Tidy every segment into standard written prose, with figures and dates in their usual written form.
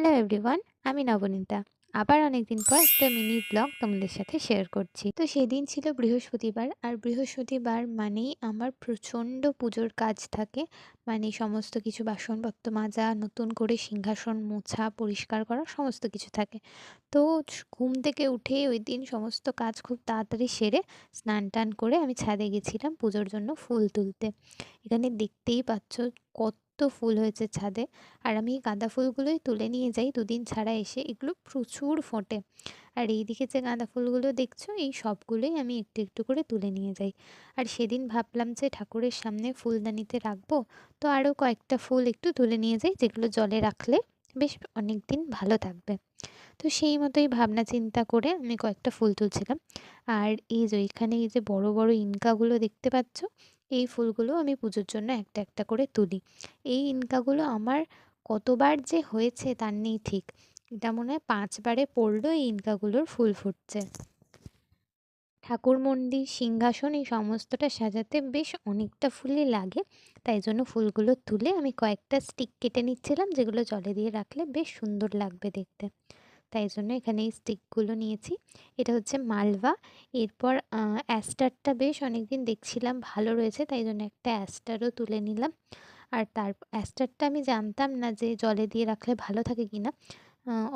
Hello everyone, আমি নবনীতা। আবার অনেকদিন পর একটা মিনি ব্লগ তোমাদের সাথে শেয়ার করছি। তো সেদিন ছিল বৃহস্পতিবার, আর বৃহস্পতিবার মানেই আমার প্রচণ্ড পুজোর কাজ থাকে। মানে সমস্ত কিছু বাসনপত্র মাজা, নতুন করে সিংহাসন মোছা, পরিষ্কার করা সমস্ত কিছু থাকে। তো ঘুম থেকে উঠে ওই দিন সমস্ত কাজ খুব তাড়াতাড়ি সেরে স্নান টান করে আমি ছাদে গেছিলাম পুজোর জন্য ফুল তুলতে। এখানে দেখতেই পাচ্ছ কত ফুল হয়েছে ছাদে। আর আমি এই গাঁদা ফুলগুলোই তুলে নিয়ে যাই দুদিন ছাড়া এসে, এগুলো প্রচুর ফোটে। আর এইদিকে যে গাঁদা ফুলগুলো দেখছো এই সবগুলোই আমি একটু একটু করে তুলে নিয়ে যাই। আর সেদিন ভাবলাম যে ঠাকুরের সামনে ফুলদানিতে রাখবো, তো আরও কয়েকটা ফুল একটু তুলে নিয়ে যাই, যেগুলো জলে রাখলে বেশ অনেক দিন ভালো থাকবে। তো সেই মতোই ভাবনা চিন্তা করে আমি কয়েকটা ফুল তুলছিলাম। আর এই যে এখানে এই যে বড় বড় ইনকাগুলো দেখতে পাচ্ছ, এই ফুলগুলো আমি পুজোর জন্য একটা একটা করে তুলি। এই ইনকাগুলো আমার কতবার যে হয়েছে তার নেই ঠিক। এটা মনে হয় 5বারে পড়লো এই ইনকাগুলোর ফুল ফুটছে। ঠাকুর মন্দির, সিংহাসন এই সমস্তটা সাজাতে বেশ অনেকটা ফুলই লাগে। তাই জন্য ফুলগুলো তুলে আমি কয়েকটা স্টিক কেটে নিচ্ছিলাম, যেগুলো জলে দিয়ে রাখলে বেশ সুন্দর লাগবে দেখতে। তাই জন্য এখানে এই স্টিকগুলো নিয়েছি। এটা হচ্ছে মালভা। এরপর অ্যাস্টারটা বেশ অনেকদিন দেখছিলাম ভালো রয়েছে, তাই জন্য একটা অ্যাস্টারও তুলে নিলাম। আর অ্যাস্টারটা আমি জানতাম না যে জলে দিয়ে রাখলে ভালো থাকে কিনা।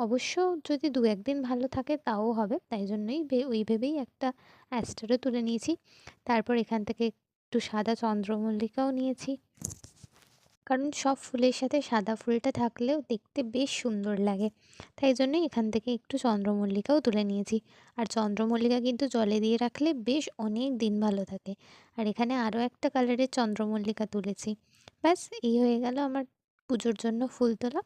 অবশ্য যদি ২-১ দিন ভালো থাকে তাও হবে। তাই জন্যই ওই ভেবেই একটা অ্যাস্টারও তুলে নিয়েছি। তারপর এখান থেকে একটু সাদা চন্দ্রমল্লিকাও নিয়েছি। কারণ সব ফুলের সাথে সাদা ফুলটা থাকলেও দেখতে বেশ সুন্দর লাগে। তাই জন্যই এখান থেকে একটু চন্দ্রমল্লিকাও তুলে নিয়েছি। আর চন্দ্রমল্লিকা কিন্তু জলে দিয়ে রাখলে বেশ অনেক দিন ভালো থাকে। আর এখানে আরও একটা কালারের চন্দ্রমল্লিকা তুলেছি। ব্যাস এই হয়ে গেল আমার পুজোর জন্য ফুল তোলা।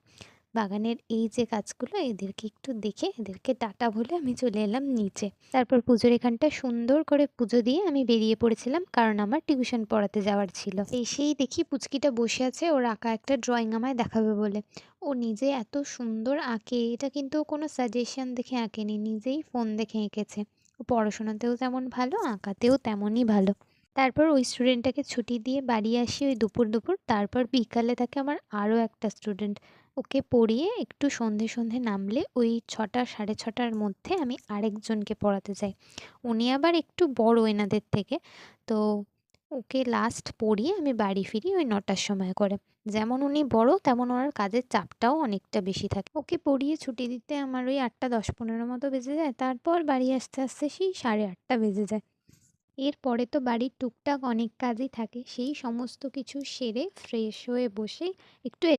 বাগানের এই যে গাছগুলো এদেরকে একটু দেখে এদেরকে টাটা বলে আমি চলে এলাম নিচে। তারপর পুজোর এখানটা সুন্দর করে পুজো দিয়ে আমি বেরিয়ে পড়েছিলাম, কারণ আমার টিউশন পড়াতে যাওয়ার ছিল। এসেই দেখি পুচকিটা বসে আছে ওর আঁকা একটা ড্রয়িং আমায় দেখাবে বলে। ও নিজে এত সুন্দর আঁকে, এটা কিন্তু ও কোনো সাজেশন দেখে আঁকেনি, নিজেই ফোন দেখে এঁকেছে। ও পড়াশোনাতেও যেমন ভালো, আঁকাতেও তেমনই ভালো। তারপর ওই স্টুডেন্টটাকে ছুটি দিয়ে বাড়ি আসি ওই দুপুর দুপুর। তারপর বিকালে থাকে আমার আরও একটা স্টুডেন্ট, ওকে পড়িয়ে একটু সন্ধে সন্ধে নামলে ওই 6টা 6:30টার মধ্যে আমি আরেকজনকে পড়াতে যাই। উনি আবার একটু বড় এনাদের থেকে। তো ওকে লাস্ট পড়িয়ে আমি বাড়ি ফিরি ওই 9টার সময় করে। যেমন উনি বড় তেমন ওনার কাজের চাপটাও অনেকটা বেশি থাকে। ওকে পড়িয়ে ছুটি দিতে আমার ওই 8:10-15 মতো বেজে যায়। তারপর বাড়ি আসতে আসতে সেই 8:30 বেজে যায়। এরপরে তো বাড়ির টুকটাক অনেক কাজই থাকে, সেই সমস্ত কিছু সেরে ফ্রেশ হয়ে বসে একটু